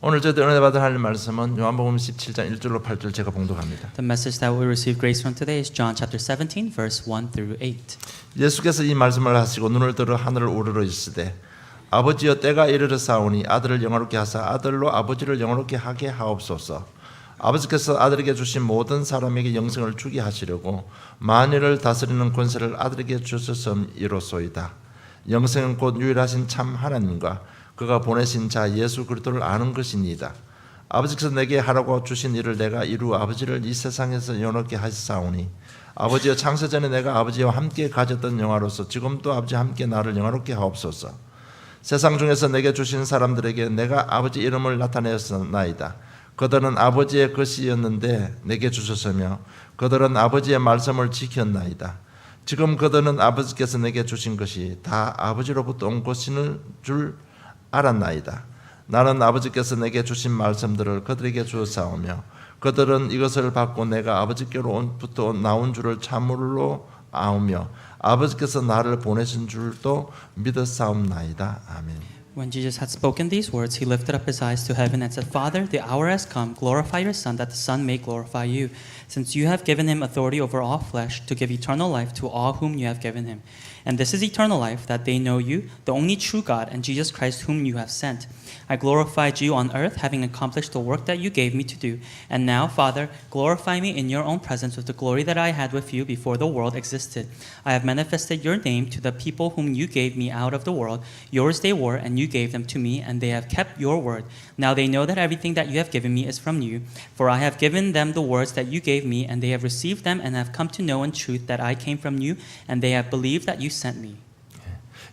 오늘 저희들 은혜 받은 하나님 말씀은 요한복음 17장 1절로 8절 제가 봉독합니다. The message that we receive grace from today is John chapter 17 verse 1 through 8. 예수께서 이 말씀을 하시고 눈을 들어 하늘을 우러러 있으되 아버지여 때가 이르렀사오니 아들을 영화롭게 하사 아들로 아버지를 영화롭게 하게 하옵소서. 아버지께서 아들에게 주신 모든 사람에게 영생을 주게 하시려고 만유를 다스리는 권세를 아들에게 주셨음이로소이다. 영생은 곧 유일하신 참 하나님과 그가 보내신 자 예수 그리스도를 아는 것이니이다. 아버지께서 내게 하라고 주신 일을 내가 이루 아버지를 이 세상에서 영원하게 하시사오니 아버지여 창세전에 내가 아버지와 함께 가졌던 영화로서 지금도 아버지와 함께 나를 영화롭게 하옵소서. 세상 중에서 내게 주신 사람들에게 내가 아버지 이름을 나타내었나이다. 그들은 아버지의 것이었는데 내게 주셨으며 그들은 아버지의 말씀을 지켰나이다. 지금 그들은 아버지께서 내게 주신 것이 다 아버지로부터 온 것인 줄 알았나이다. 나는 아버지께서 내게 주신 말씀들을 그들에게 주었사오며 그들은 이것을 받고 내가 아버지께로부터 나온 줄을 참으로 아오며 아버지께서 나를 보내신 줄도 믿었사옵나이다. 아멘. When Jesus had spoken these words, he lifted up his eyes to heaven and said, Father, the hour has come. Glorify your Son, that the Son may glorify you, since you have given him authority over all flesh to give eternal life to all whom you have given him. And this is eternal life, that they know you, the only true God, and Jesus Christ whom you have sent. I glorified you on earth, having accomplished the work that you gave me to do. And now, Father, glorify me in your own presence with the glory that I had with you before the world existed. I have manifested your name to the people whom you gave me out of the world. Yours they were, and you gave them to me, and they have kept your word. Now they know that everything that you have given me is from you. For I have given them the words that you gave me, and they have received them, and have come to know in truth that I came from you, and they have believed that you sent me.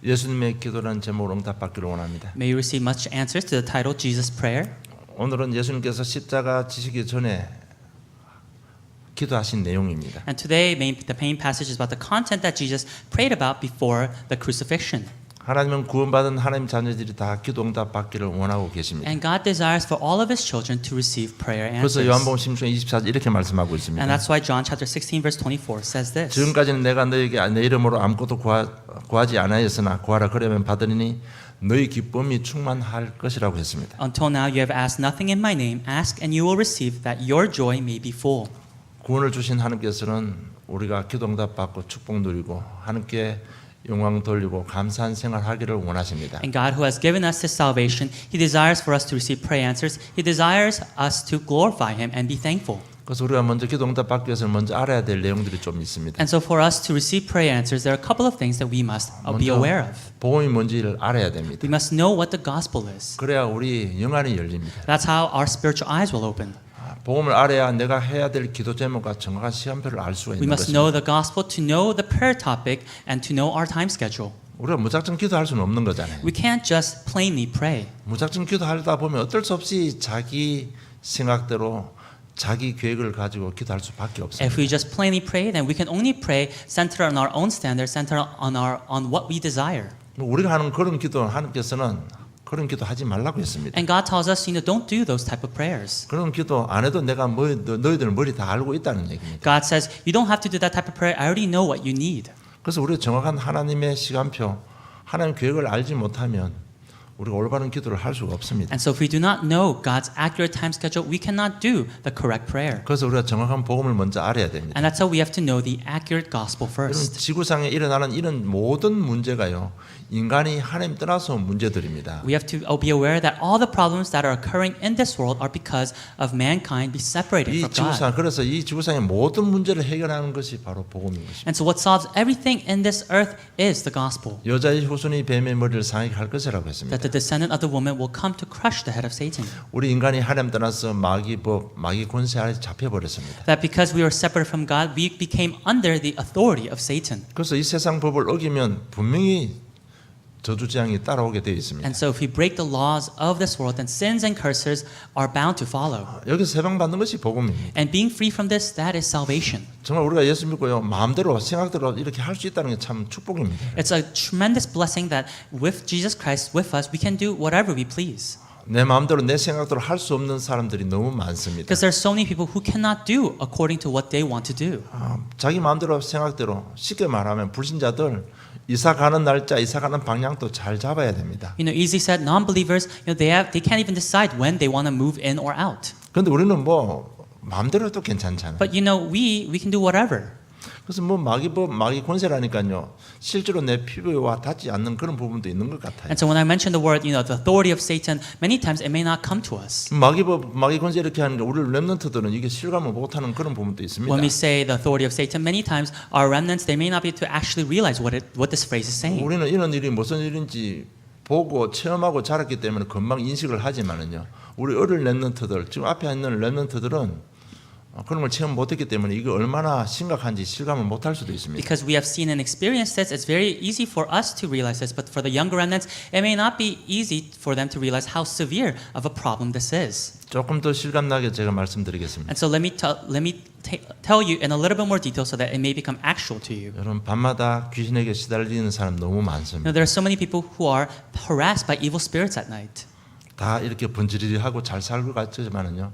예수님의 기도라는 제목으로 응답받기를 원합니다. May you receive much answers to the title Jesus Prayer. 오늘은 예수님께서 십자가 지시기 전에 기도하신 내용입니다. And today, the main passage is about the content that Jesus prayed about before the crucifixion. 하나님은 구원받은 하나님 자녀들이 다 기도 응답받기를 원하고 계십니다. And God desires for all of His children to receive prayer 그래서 answers. 요한복음 16장 24절 이렇게 말씀하고 있습니다. And that's why John chapter 16 verse 24 says this. 지금까지는 내가 너에게 내 이름으로 아무것도 구하지 않았으나 구하라 그러면 받으리니 너희 기쁨이 충만할 것이라고 했습니다. Until now you have asked nothing in my name. Ask and you will receive, that your joy may be full. 구원을 주신 하나님께서는 우리가 기도 응답받고 축복 누리고 하나님께 영광 돌리고 감사한 생활하기를 원하십니다. And God, who has given us His salvation, He desires for us to receive prayer answers. He desires us to glorify Him and be thankful. 그래서 우리가 먼저 기도 응답받기 위해서는 먼저 알아야 될 내용들이 좀 있습니다. And so for us to receive prayer answers, there are a couple of things that we must be aware of. 복음이 뭔지를 알아야 됩니다. We must know what the gospel is. 그래야 우리 영안이 열립니다. That's how our spiritual eyes will open. 복음을 알아야 내가 해야 될 기도 제목과 정확한 시간표를 알 수가 We 있는 must know 것입니다. the gospel to know the prayer topic and to know our time schedule. 우리가 무작정 기도할 수는 없는 거잖아요. We can't just plainly pray. 무작정 기도하다 보면 어쩔 수 없이 자기 생각대로 자기 계획을 가지고 기도할 수밖에 없습니다. If we just plainly pray, then we can only pray centered on our own standards, centered on what we desire. 우리가 하는 그런 기도 하나님께서는 그런 기도 하지 말라고 했습니다. And God tells us, don't do those type of prayers. 그런 기도 안 해도 내가 너희들 머리 다 알고 있다는 얘기입니다. God says, you don't have to do that type of prayer. I already know what you need. 그래서 우리가 정확한 하나님의 시간표, 하나님 계획을 알지 못하면 우리가 올바른 기도를 할 수가 없습니다. And so if we do not know God's accurate time schedule, we cannot do the correct prayer. 그래서 우리가 정확한 복음을 먼저 알아야 됩니다. And that's how we have to know the accurate gospel 여러분, first. 지구상에 일어나는 이런 모든 문제가요, 인간이 하나님 떠나서 온 문제들입니다. We have to be aware that all the problems that are occurring in this world are because of mankind be separated 이 from God. 지구상 그래서 이 지구상의 모든 문제를 해결하는 것이 바로 복음인 것입니다. And so what solves everything in this earth is the gospel. 여자의 후손이 뱀의 머리를 상하게 할 것이라고 했습니다. That the descendant of the woman will come to crush the head of Satan. 우리 인간이 하나님 떠나서 마귀법, 마귀 권세 아래 잡혀버렸습니다. That because we were separated from God, we became under the authority of Satan. 그래서 이 세상 법을 어기면 분명히 저주재앙이 따라오게 되어 있습니다. And so if we break the laws of this world, then sins and curses are bound to follow. 여기서 해방받는 것이 복음입니다. And being free from this, that is salvation. 정말 우리가 예수 믿고요, 마음대로 생각대로 이렇게 할 수 있다는 게 참 축복입니다. It's a tremendous blessing that with Jesus Christ with us, we can do whatever we please. 내 마음대로 내 생각대로 할 수 없는 사람들이 너무 많습니다. Because there's so many people who cannot do according to what they want to do. 자기 마음대로 생각대로 쉽게 말하면 불신자들 이사 가는 날짜, 이사 가는 방향도 잘 잡아야 됩니다. You know, easily said, non-believers, they can't even decide when they want to move in or out. 그런데 우리는 뭐 마음대로 해도 괜찮잖아요. But you know, we can do whatever. 그래서 뭐 마귀 권세라니까요. 실제로 내 피부와 닿지 않는 그런 부분도 있는 것 같아요. And so when I mention the word, you know, the authority of Satan, many times it may not come to us. 마귀 권세 이렇게 하는 게 우리 렘넌트들은 이게 실감을 못하는 그런 부분도 있습니다. When we say the authority of Satan, many times our remnants, they may not be able to actually realize what this phrase is saying. 우리는 이런 일이 무슨 일인지 보고 체험하고 자랐기 때문에 금방 인식을 하지만은요. 우리 어릴 렘넌트들, 지금 앞에 있는 렘넌트들은 그런 걸 체험 못했기 때문에 이게 얼마나 심각한지 실감을 못할 수도 있습니다. Because we have seen and experienced this, it's very easy for us to realize this, but for the younger remnants, it may not be easy for them to realize how severe of a problem this is. 조금 더 실감나게 제가 말씀드리겠습니다. And so let me tell you in a little bit more detail so that it may become actual to you. 여러분 밤마다 귀신에게 시달리는 사람 너무 You 많습니다. know, there are so many people who are harassed by evil spirits at night. 다 이렇게 번지르르하고 잘 살고 갔지만은요.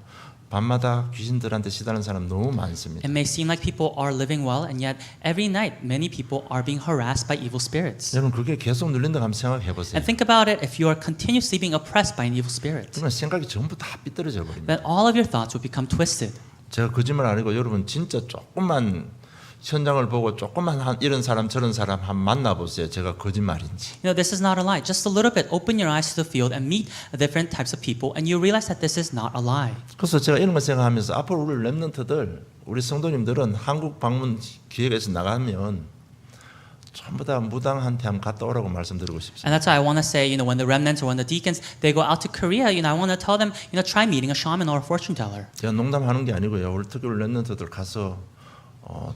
밤마다 귀신들한테 시달리는 사람 너무 많습니다. It may seem like people are living well, and yet every night many people are being harassed by evil spirits. 여러분 그게 계속 눌린다고 한번 생각해 보세요. And think about it, if you are continuously being oppressed by an evil spirit, 그러면 생각이 전부 다 삐뚤어져 버립니다. then all of your thoughts will become twisted. 제가 거짓말 아니고 여러분 진짜 조금만 현장을 보고 조금만 이런 사람 저런 사람 한번 만나보세요. 제가 거짓말인지. You know, this is not a lie. Just a little bit, open your eyes to the field and meet different types of people, and you realize that this is not a lie. 그래서 제가 이런 거 생각하면서 앞으로 우리 렘넌트들, 우리 성도님들은 한국 방문 기회가 있어 나가면 전부 다 무당한테 한번 갔다 오라고 말씀드리고 싶습니다. And that's why I want to say, you know, when the remnants or when the deacons, they go out to Korea, you know, I want to tell them, you know, try meeting a shaman or a fortune teller. 제가 농담하는 게 아니고요. 우리 특히 우리 렘넌트들 가서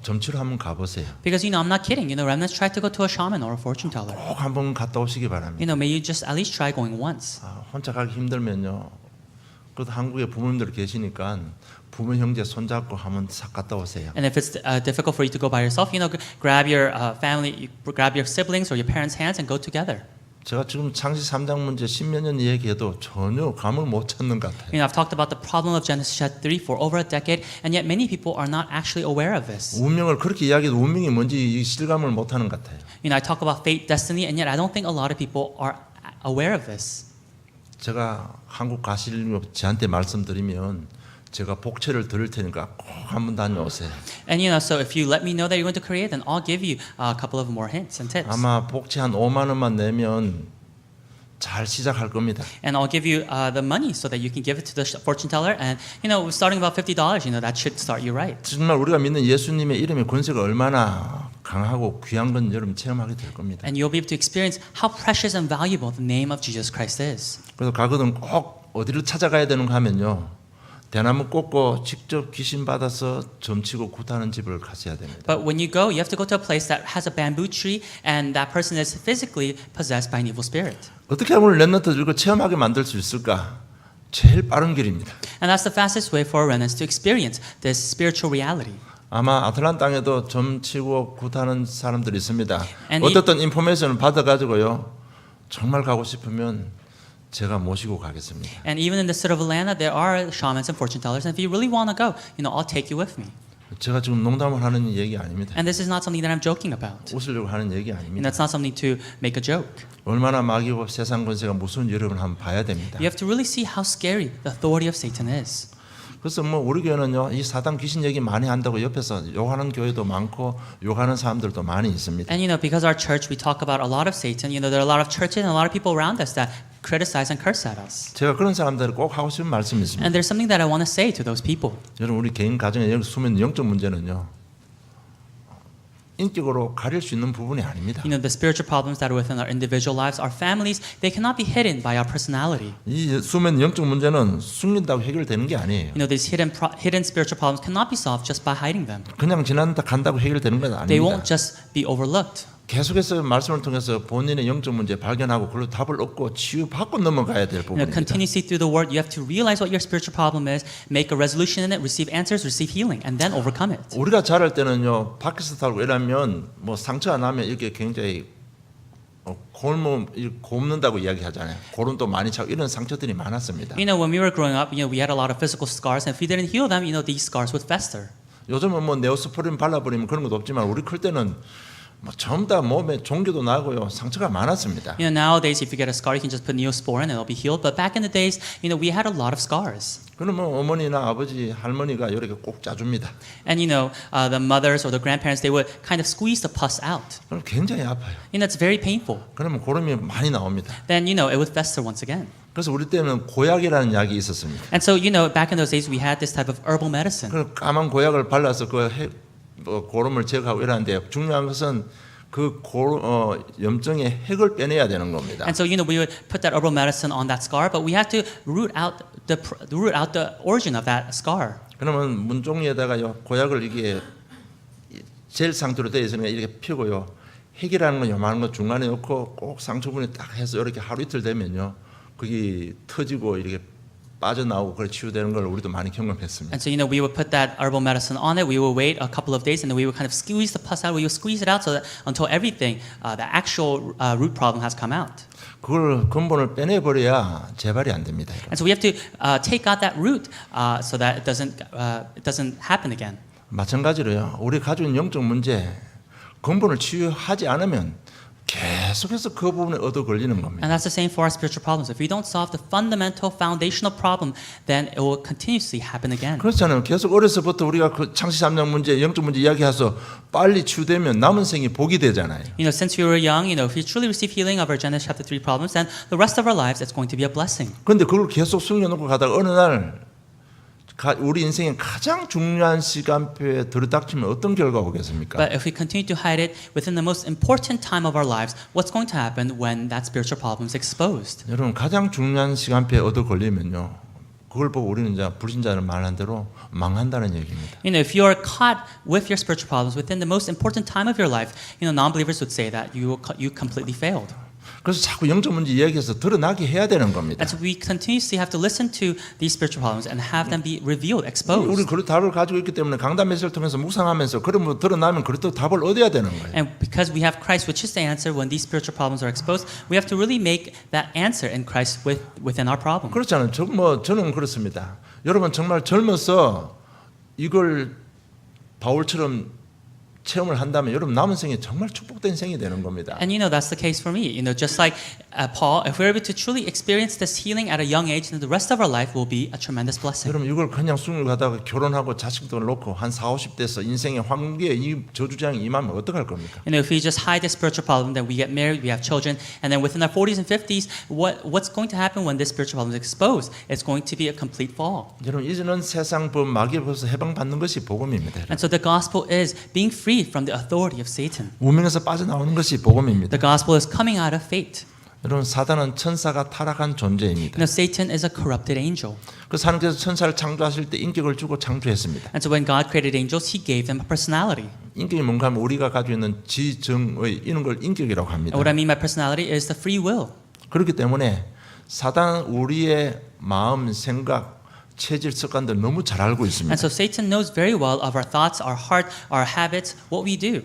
점치러 한번 가보세요. Because, you know, I'm not kidding. You know, remnants try to go to a shaman or a fortune teller. 꼭 한번 갔다 오시기 바랍니다. You know, may you just at least try going once. 혼자 가기 힘들면요. 그래도 한국에 부모님들 계시니까 부모 형제 손잡고 한번 싹 갔다 오세요. And if it's difficult for you to go by yourself, you know, grab your family, grab your siblings or your parents' hands and go together. 제가 지금 창시 3장 문제 10몇 년 얘기해도 전혀 감을 못 찾는 것 같아요. You know, I've talked about the problem of Genesis chapter 3 for over a decade, and yet many people are not actually aware of this. 운명을 그렇게 이야기해도 운명이 뭔지 실감을 못 하는 것 같아요. You know, I talk about fate, destiny, and yet I don't think a lot of people are aware of this. 제가 한국 가시려고 저한테 말씀드리면 제가 복채를 드릴 테니까 꼭 한번 다녀오세요. And you know, so if you let me know that you're going to Korea, then I'll give you a couple of more hints and tips. 아마 복채 한 5만 원만 내면 잘 시작할 겁니다. And I'll give you the money so that you can give it to the fortune teller. And you know, starting about $50, you know, that should start you right. 정말 우리가 믿는 예수님의 이름의 권세가 얼마나 강하고 귀한 건 여러분 체험하게 될 겁니다. And you'll be able to experience how precious and valuable the name of Jesus Christ is. 그래서 가거든 꼭 어디를 찾아가야 되는가 하면요. 대나무 꽂고 직접 귀신 받아서 점치고 굿하는 집을 가셔야 됩니다. But when you go, you have to go to a place that has a bamboo tree and that person is physically possessed by an evil spirit. 어떻게 하면 렘넌트들 이거 체험하게 만들 수 있을까? 제일 빠른 길입니다. And that's the fastest way for remnants to experience this spiritual reality. 아마 아틀란타 땅에도 점치고 굿하는 사람들이 있습니다. And 어떻든 인포메이션을 받아가지고요. 정말 가고 싶으면 제가 모시고 가겠습니다. And even in the city of Atlanta, there are shamans and fortune tellers. And if you really want to go, you know, I'll take you with me. 제가 지금 농담을 하는 얘기 아닙니다. And this is not something that I'm joking about. 웃으려고 하는 얘기 And 아닙니다. that's not something to make a joke. 얼마나 마귀고 세상 권세가 무서운 여러분 한번 봐야 됩니다. You have to really see how scary the authority of Satan is. 그래서 뭐 우리 교회는요 이 사단 귀신 얘기 많이 한다고 옆에서 욕하는 교회도 많고 욕하는 사람들도 많이 있습니다. And you know, because our church, we talk about a lot of Satan. You know, there are a lot of churches and a lot of people around us that criticize and curse at us. 제가 그런 사람들을 꼭 하고 싶은 말씀이 있습니다. And there's something that I want to say to those people. 여러분 우리 개인 가정의 수면 영적 문제는요 인격으로 가릴 수 있는 부분이 아닙니다. You know, the spiritual problems that are within our individual lives, our families, they cannot be hidden by our personality. 이 수면 영적 문제는 숨긴다고 해결되는 게 아니에요. You know, these hidden spiritual problems cannot be solved just by hiding them. 그냥 지나다 간다고 해결되는 건 They 아닙니다. won't just be overlooked. 계속해서 말씀을 통해서 본인의 영적 문제 발견하고 그걸로 답을 얻고 치유받고 넘어가야 될 You know, 부분입니다. continuously through the word, you have to realize what your spiritual problem is, make a resolution in it, receive answers, receive healing, and then overcome it. 우리가 자랄 때는요 밖에서 살고 이러면 뭐 상처 안 나면 이렇게 굉장히 곪는다고 이야기하잖아요. 고름도 많이 차고 이런 상처들이 많았습니다. You know, when we were growing up, you know, we had a lot of physical scars, and if we didn't heal them, you know, these scars would fester. 요즘은 뭐 네오스포린 발라버리면 그런 것도 없지만 우리 클 때는 뭐 전부 다 몸에 종교도 나고요 상처가 많았습니다. You know, nowadays, if you get a scar, you can just put Neosporin and it'll be healed. But back in the days, you know, we had a lot of scars. 그러면 어머니나 아버지, 할머니가 이렇게 꼭 짜줍니다. And you know, the mothers or the grandparents, they would kind of squeeze the pus out. 그럼 굉장히 아파요. You know, it's very painful. 그러면 고름이 많이 나옵니다. Then, you know, it would fester once again. 그래서 우리 때는 고약이라는 약이 있었습니다. And so, you know, back in those days, we had this type of herbal medicine. 그 까만 고약을 발라서 고름을 제거하고 이러는데 중요한 것은 그 염증의 핵을 빼내야 되는 겁니다. And so, you know, we would put that herbal medicine on that scar, but we had to root out the origin of that scar. 그러면 문종이에다가요 고약을 이게 젤 상태로 되어 있으니까 이렇게 피고요. 핵이라는 건 요만한 거 중간에 넣고 꼭 상처분이 딱 해서 이렇게 하루 이틀 되면요, 그게 터지고 이렇게 빠져나오고 그래 치유되는 걸 우리도 많이 경험했습니다. And so, you know, we would put that herbal medicine on it. We would wait a couple of days, and then we would kind of squeeze the pus out. We would squeeze it out so that until everything, the actual root problem has come out. 그걸 근본을 빼내버려야 재발이 안 됩니다. And so we have to take out that root so that it doesn't happen again. 마찬가지로요. 우리 가지고 있는 영적 문제 근본을 치유하지 않으면 계속해서 그 부분에 얻어 걸리는 겁니다. And that's the same for our spiritual problems. If we don't solve the fundamental, foundational problem, then it will continuously happen again. 그렇잖아요. 계속 어려서부터 우리가 그 창시 3장 문제, 영적 문제 이야기해서 빨리 치유되면 남은 생이 복이 되잖아요. You know, since we were young, you know, if we truly receive healing of our Genesis chapter 3 problems, then the rest of our lives, it's going to be a blessing. 그런데 그걸 계속 숨겨놓고 가다가 어느 날 우리 인생의 가장 중요한 시간표에 들이닥치면 어떤 결과가 오겠습니까? But if we continue to hide it within the most important time of our lives, what's going to happen when that spiritual problem is exposed? 여러분 가장 중요한 시간표에 얻어 걸리면요, 그걸 보고 우리는 이제 불신자는 말한 대로 망한다는 얘기입니다. You know, if you are caught with your spiritual problems within the most important time of your life, you know, non-believers would say that you completely failed. 그래서 자꾸 영적 문제 이야기해서 드러나게 해야 되는 겁니다. And so we continuously have to listen to these spiritual problems and have them be revealed, 우리 exposed. 그 답을 가지고 있기 때문에 강단 메시지를 통해서 묵상하면서 그러면 드러나면 그래도 답을 얻어야 되는 거예요. And because we have Christ, which is the answer when these spiritual problems are exposed, we have to really make that answer in Christ within our problem. 그렇잖아요. 저는 그렇습니다. 여러분 정말 젊어서 이걸 바울처럼 체험을 한다면 여러분 남은 생이 정말 축복된 생이 되는 겁니다. And you know, that's the case for me. You know, just like Paul, if we're able to truly experience this healing at a young age, then the rest of our life will be a tremendous blessing. 여러분 이걸 그냥 숨을 가다가 결혼하고 자식도 놓고 한 40, 50대에서 인생의 황금기에 이 저주장이 임하면 어떡할 겁니까? You know, if we just hide this spiritual problem, then we get married, we have children, and then within our 40s and 50s, what's going to happen when this spiritual problem is exposed? It's going to be a complete fall. 여러분 이제는 세상 법 마귀의 법에서 해방받는 것이 복음입니다. And so the gospel is being freed from the authority of Satan. 우명에서 빠져나오는 것이 복음입니다. The gospel is coming out of fate. 여러분 사단은 천사가 타락한 존재입니다. You know, Satan is a corrupted angel. 그래서 하나님께서 천사를 창조하실 때 인격을 주고 창조했습니다. And so when God created angels, He gave them a personality. 인격이 뭔가 하면 우리가 가지고 있는 지정의 이런 걸 인격이라고 합니다. And what I mean by personality is the free will. 그렇기 때문에 사단은 우리의 마음, 생각, 체질, 습관들 너무 잘 알고 있습니다. And so Satan knows very well of our thoughts, our heart, our habits, what we do.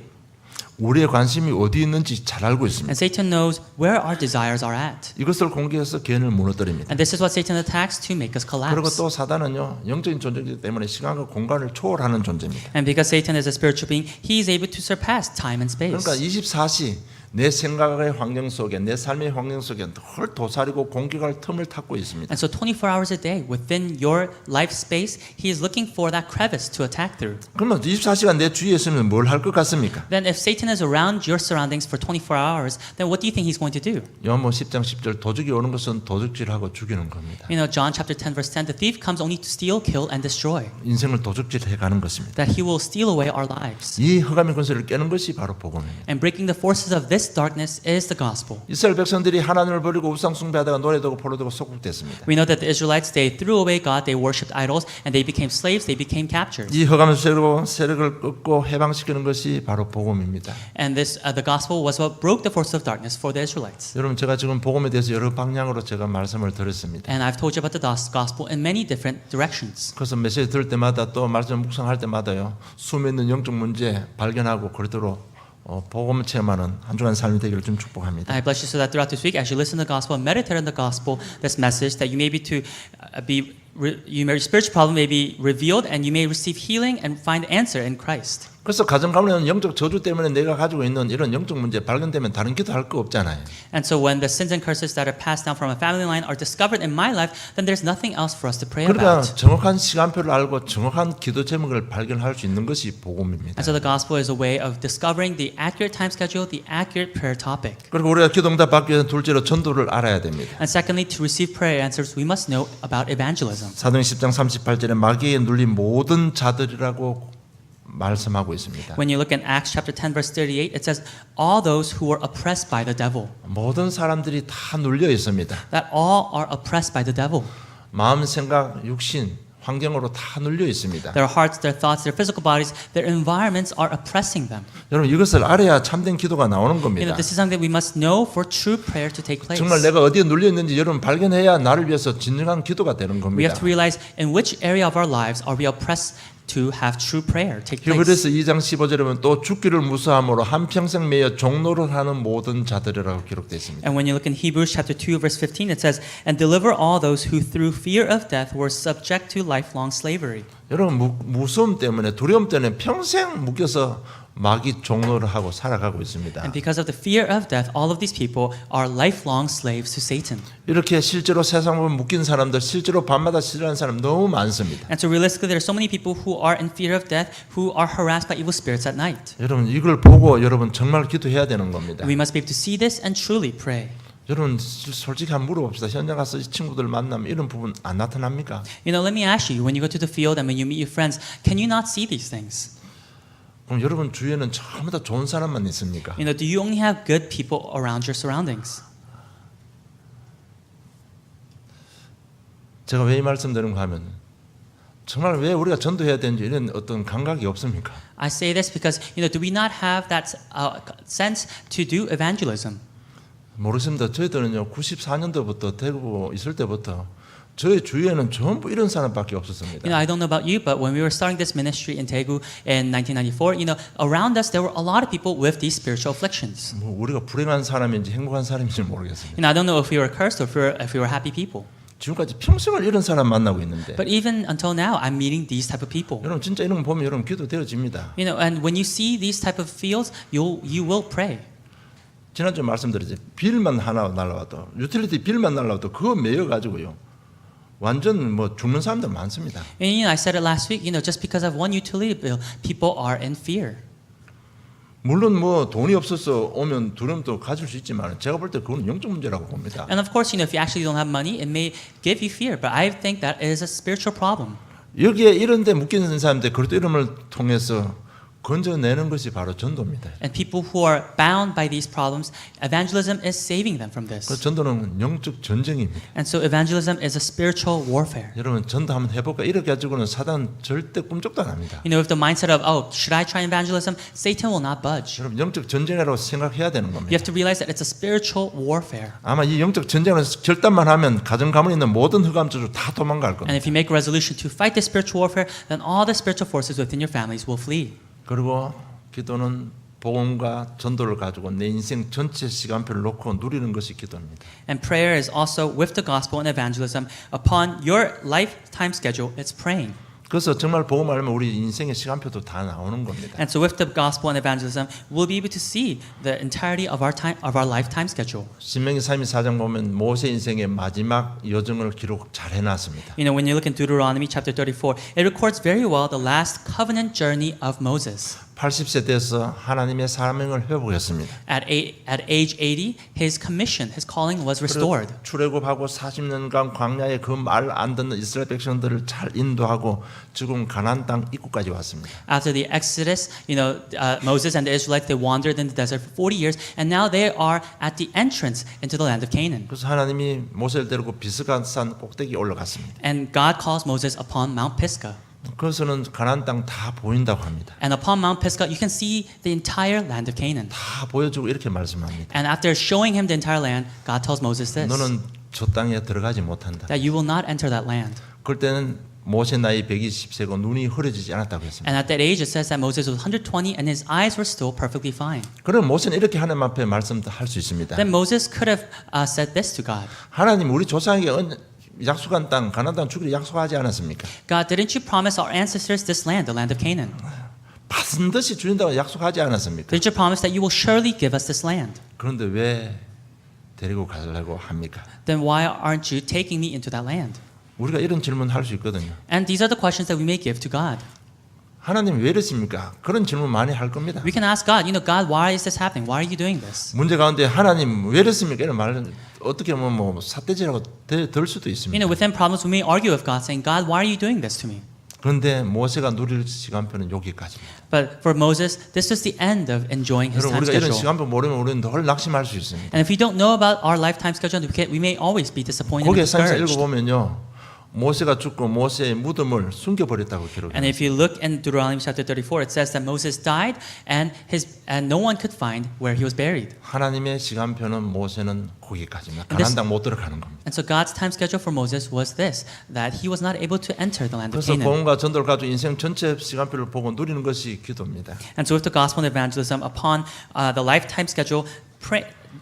우리의 관심이 어디 있는지 잘 알고 있습니다. And Satan knows where our desires are at. 이것을 공격해서 개인을 무너뜨립니다. And this is what Satan attacks to make us 그리고 collapse. 또 사단은요 영적인 존재이기 때문에 시간과 공간을 초월하는 존재입니다. And because Satan is a spiritual being, he is able to surpass time and space. 그러니까 24시 내 생각의 환경 속에 내 삶의 환경 속에 늘 도사리고 공격할 틈을 탔고 있습니다. And so 24 hours a day within your life space, he is looking for that crevice to attack through. 그러면 24시간 내 주위에 있으면 뭘 할 것 같습니까? Then if Satan is around your surroundings for 24 hours, then what do you think he's going to do? 요한복음 10장 10절 도둑이 오는 것은 도둑질하고 죽이는 겁니다. You know, John chapter 10 verse 10, the thief comes only to steal, kill, and destroy. 인생을 도둑질해 가는 것입니다. That he will steal away our lives. 이 허감의 권세를 깨는 것이 바로 복음입니다. And breaking the forces of this darkness is the gospel. 이스라엘 백성들이 하나님을 버리고 우상 숭배하다가 노래되고 포로되고 속국됐습니다. We know that the Israelites, they threw away God, they worshipped idols, and they became slaves, they became captured. 이 허감의 세력을 끊고 해방시키는 것이 바로 복음입니다. And this, the gospel was what broke the forces of darkness for the Israelites. 여러분 제가 지금 복음에 대해서 여러 방향으로 제가 말씀을 드렸습니다. And I've told you about the gospel in many different directions. 그래서 메시지 들을 때마다 또 말씀 묵상할 때마다요 숨에 있는 영적 문제 발견하고 그러도록 복음 체험하는 한 주간 삶이 되기를 좀 축복합니다. I bless you so that throughout this week, as you listen to the gospel and meditate on the gospel, this message, that you may be your spiritual problem may be revealed, and you may receive healing and find answer in Christ. 그래서 가정 가문에는 영적 저주 때문에 내가 가지고 있는 이런 영적 문제 발견되면 다른 기도할 거 없잖아요. And so when the sins and curses that are passed down from a family line are discovered in my life, then there's nothing else for us to pray 그러니까 about. 정확한 시간표를 알고 정확한 기도 제목을 발견할 수 있는 것이 복음입니다. And so the gospel is a way of discovering the accurate time schedule, the accurate prayer topic. 그리고 우리가 기도응답 받기 위해서 둘째로 전도를 알아야 됩니다. And secondly, to receive prayer answers, we must know about evangelism. 사도행 10장 38절에 마귀에 눌린 모든 자들이라고 말씀하고 있습니다. When you look in Acts chapter 10 verse 38, it says all those who were oppressed by the devil. 모든 사람들이 다 눌려 있습니다. That all are oppressed by the devil. 마음, 생각, 육신, 환경으로 다 눌려 있습니다. Their hearts, their thoughts, their physical bodies, their environments are oppressing them. 여러분 이것을 알아야 참된 기도가 나오는 You 겁니다. know, this is something we must know for true prayer to take place. 정말 내가 어디에 눌려 있는지 여러분 발견해야 나를 위해서 진정한 기도가 되는 We 겁니다. have to realize in which area of our lives are we oppressed to have true prayer take place. 히브리서 2장 15절에 보면 또 죽기를 무서함으로 한평생 매여 종노를 하는 모든 자들이라고 기록되어 있습니다. And when you look in Hebrews chapter 2 verse 15, it says, "And deliver all those who through fear of death were subject to lifelong slavery." 여러분 무서움 때문에 두려움 때문에 평생 묶여서 마귀 종노를 하고 살아가고 있습니다. And because of the fear of death, all of these people are lifelong slaves to Satan. 이렇게 실제로 세상으로 묶인 사람들, 실제로 밤마다 싫어하는 사람 너무 많습니다. And so realistically, there are so many people who are in fear of death, who are harassed by evil spirits at night. 여러분 이걸 보고 여러분 정말 기도해야 되는 겁니다. We must be able to see this and truly pray. 여러분 솔직히 한번 물어봅시다. 현장 가서 이 친구들 만나면 이런 부분 안 나타납니까? You know, let me ask you, when you go to the field and when you meet your friends, can you not see these things? 그럼 여러분 주위에는 전부 다 좋은 사람만 있습니까? You know, do you only have good people around your surroundings? 제가 왜 이 말씀드리는가 하면 정말 왜 우리가 전도해야 되는지 이런 어떤 감각이 없습니까? I say this because, you know, do we not have that sense to do evangelism? 모르겠습니다. 저희들은요 94년도부터 대구 있을 때부터 저희 주위에는 전부 이런 사람밖에 없었습니다. You know, I don't know about you, but when we were starting this ministry in Daegu in 1994, you know, around us there were a lot of people with these spiritual afflictions. 뭐 우리가 불행한 사람인지 행복한 사람인지 모르겠습니다. You know, I don't know if we were cursed or if we were happy people. 지금까지 평생을 이런 사람 만나고 있는데 But even until now, I'm meeting these type of people. 여러분 진짜 이런 거 보면 여러분 기도되어집니다. You know, and when you see these type of fields, you will pray. 지난주에 말씀드렸지 빌만 하나 날라와도 유틸리티 빌만 날라와도 그거 매여 가지고요 완전 뭐 죽는 사람들 많습니다. And you know, I said it last week. You know, just because of one utility bill, people are in fear. 물론 뭐 돈이 없어서 오면 두려움도 가질 수 있지만 제가 볼 때 그건 영적 문제라고 봅니다. And of course, you know, if you actually don't have money, it may give you fear. But I think that is a spiritual problem. 여기에 이런데 묶이는 사람들 그리스도 이름을 통해서 건져내는 것이 바로 전도입니다. And people who are bound by these problems, evangelism is saving them from 그 this. 전도는 영적 전쟁입니다. And so evangelism is a spiritual warfare. 여러분 전도 한번 해볼까 이렇게 가지고는 사단 절대 꿈쩍도 안 합니다. You know, with the mindset of, oh, should I try evangelism? Satan will not budge. 여러분 영적 전쟁이라고 생각해야 되는 겁니다. You have to realize that it's a spiritual warfare. 아마 이 영적 전쟁을 결단만 하면 가정 가문에 있는 모든 흑암 저주 다 도망갈 겁니다. And if you make a resolution to fight this spiritual warfare, then all the spiritual forces within your families will flee. 그리고 기도는 복음과 전도를 가지고 내 인생 전체 시간표를 놓고 누리는 것이 기도입니다. And prayer is also with the gospel and evangelism upon your lifetime schedule. It's praying. 그래서 정말 복음 알면 우리 인생의 시간표도 다 나오는 겁니다. And so with the gospel and evangelism, we'll be able to see the entirety of our lifetime schedule. 신명기 34장 보면 모세 인생의 마지막 여정을 기록 잘 해놨습니다. You know, when you look in Deuteronomy chapter 34, it records very well the last covenant journey of Moses. 80세 돼서 하나님의 사명을 회복했습니다. At age 80, his commission, his calling was restored. 출애굽하고 40년간 광야에 그 말 안 듣는 이스라엘 백성들을 잘 인도하고 지금 가나안 땅 입구까지 왔습니다. After the Exodus, you know, Moses and the Israelites, they wandered in the desert for 40 years, and now they are at the entrance into the land of Canaan. 그래서 하나님이 모세를 데리고 비스가산 꼭대기에 올라갔습니다. And God calls Moses upon Mount Pisgah. 그것은 가나안 땅 다 보인다고 합니다. And upon Mount Pisgah, you can see the entire land of Canaan. 다 보여주고 이렇게 말씀합니다. And after showing him the entire land, God tells Moses this, 너는 저 땅에 들어가지 못한다. that you will not enter that land. 그럴 때는 모세 나이 120세고 눈이 흐려지지 않았다고 했습니다. And at that age, it says that Moses was 120 and his eyes were still perfectly fine. 그럼 모세는 이렇게 하나님 앞에 말씀할 수 있습니다. Then Moses could have said this to God. 하나님 우리 조상에게 약속한 땅 가나안 땅 주기를 약속하지 않았습니까? God, didn't you promise our ancestors this land, the land of Canaan? 반드시 주신다고 약속하지 않았습니까? Did you promise that you will surely give us this land? 그런데 왜 데리고 가려고 합니까? Then why aren't you taking me into that land? 우리가 이런 질문 할 수 있거든요. And these are the questions that we may give to God. 하나님 왜 이러십니까? 그런 질문 많이 할 겁니다. We can ask God, God, why is this happening? Why are you doing this? 문제 가운데 하나님 왜 이러십니까? 이런 말은 어떻게 보면 뭐 삿대질하고 들 수도 있습니다. Within problems, we may argue with God, saying, God, why are you doing this to me? 그런데 모세가 누릴 시간표는 여기까지입니다. But for Moses, this was the end of enjoying his 여러분 time 우리가 이런 schedule. 시간표 모르면 우리는 덜 낙심할 수 있습니다. And if we don't know about our lifetime schedule, we may always be disappointed and 거기에 상세 discouraged. 읽어보면요. 모세가 죽고 모세의 무덤을 숨겨버렸다고 And 기록합니다. if you look in Deuteronomy chapter 34, it says that Moses died and no one could find where he was buried. 하나님의 시간표는 모세는 거기까지입니다. And this- 가나안 땅 못 들어가는 겁니다. And so God's time schedule for Moses was this, that he was not able to enter the land of 그래서 Canaan. 복음과 전도를 가지고 인생 전체 시간표를 보고 누리는 것이 기도입니다. And so with the gospel and evangelism upon the lifetime schedule,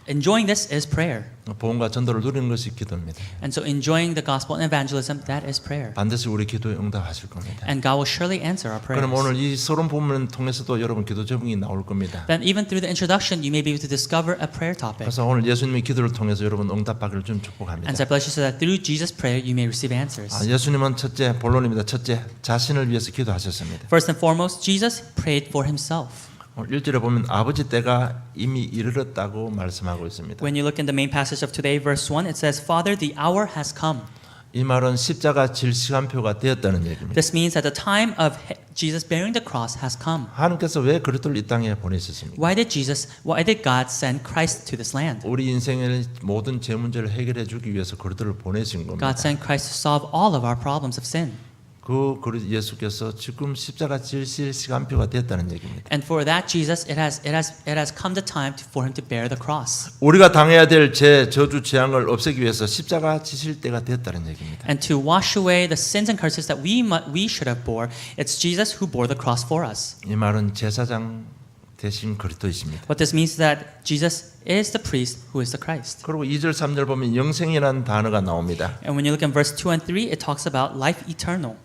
enjoying this is prayer. 복음과 전도를 누리는 것이 기도입니다. And so enjoying the gospel and evangelism, that is prayer. 반드시 우리 기도에 응답하실 겁니다. And God will surely answer our prayers. 그럼 오늘 이 서론 본문을 통해서도 여러분 기도 제목이 나올 겁니다. Then even through the introduction, you may be able to discover a prayer topic. 그래서 오늘 예수님의 기도를 통해서 여러분 응답받기를 좀 축복합니다. And so I bless you so that through Jesus' prayer, you may receive answers. 예수님은 첫째 본론입니다. 첫째 자신을 위해서 기도하셨습니다. First and foremost, Jesus prayed for himself. 1절에 보면 아버지 때가 이미 이르렀다고 말씀하고 있습니다. When you look in the main passage of today, verse 1, it says, Father, the hour has come. 이 말은 십자가 질 시간표가 되었다는 얘기입니다. This means that the time of Jesus bearing the cross has come. 하나님께서 왜 그리스도를 이 땅에 보내셨습니까? Why did God send Christ to this land? 우리 인생의 모든 제 문제를 해결해 주기 위해서 그리스도를 보내신 겁니다. God sent Christ to solve all of our problems of sin. 그 예수께서 지금 십자가 질실 시간표가 됐다는 얘기입니다. And for that Jesus, it has come the time for him to bear the cross. 우리가 당해야 될 죄, 저주, 재앙을 없애기 위해서 십자가 지실 때가 됐다는 얘기입니다. And to wash away the sins and curses that we should have bore, it's Jesus who bore the cross for us. 이 말은 제사장 대신 그리스도이십니다. What this means is that Jesus is the priest who is the Christ. 그리고 2절 3절 보면 영생이라는 단어가 나옵니다. And when you look in verse 2 and 3, it talks about life eternal.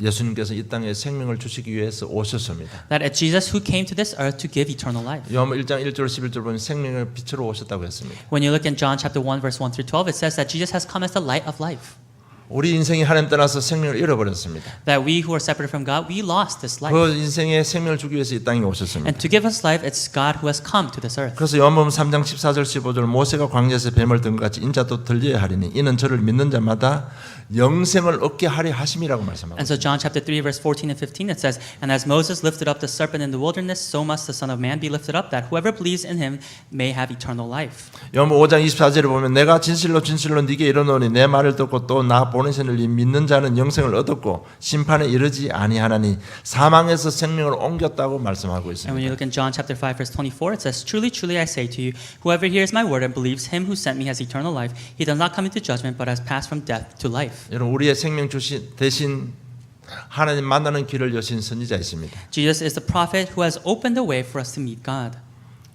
예수님께서 이 땅에 생명을 주시기 위해서 오셨습니다. That it's Jesus who came to this earth to give eternal life. 요한복음 1장 1절 11절 보면 생명의 빛으로 오셨다고 했습니다. When you look in John chapter 1 verse 1 through 12, it says that Jesus has come as the light of life. 우리 인생이 하나님 떠나서 생명을 잃어버렸습니다. That we who are separated from God, we lost this life. 그 인생에 생명을 주기 위해서 이 땅에 오셨습니다. And to give us life, it's God who has come to this earth. 그래서 요한복음 3장 14절 15절 모세가 광야에서 뱀을 든 것 같이 인자도 들려야 하리니 이는 저를 믿는 자마다 영생을 얻게 하려 하심이라고 말씀하고 And so John chapter 3 verse 14 and 15 it says, And as Moses lifted up the serpent in the wilderness, so must the Son of Man be lifted up, that whoever believes in him may have eternal life. 요한복음 5장 24절에 보면 내가 진실로 진실로 네게 이르노니 내 말을 듣고 또 나 보내신 이를 믿는 자는 영생을 얻었고 심판에 이르지 아니하나니 사망에서 생명을 옮겼다고 말씀하고 And when you 있습니다. look in John chapter 5 verse 24, it says, Truly, truly I say to you, whoever hears my word and believes him who sent me has eternal life. He does not come into judgment, but has passed from death to life. 여러분 우리의 생명 주신 대신 하나님 만나는 길을 여신 선지자이십니다. Jesus is the prophet who has opened the way for us to meet God.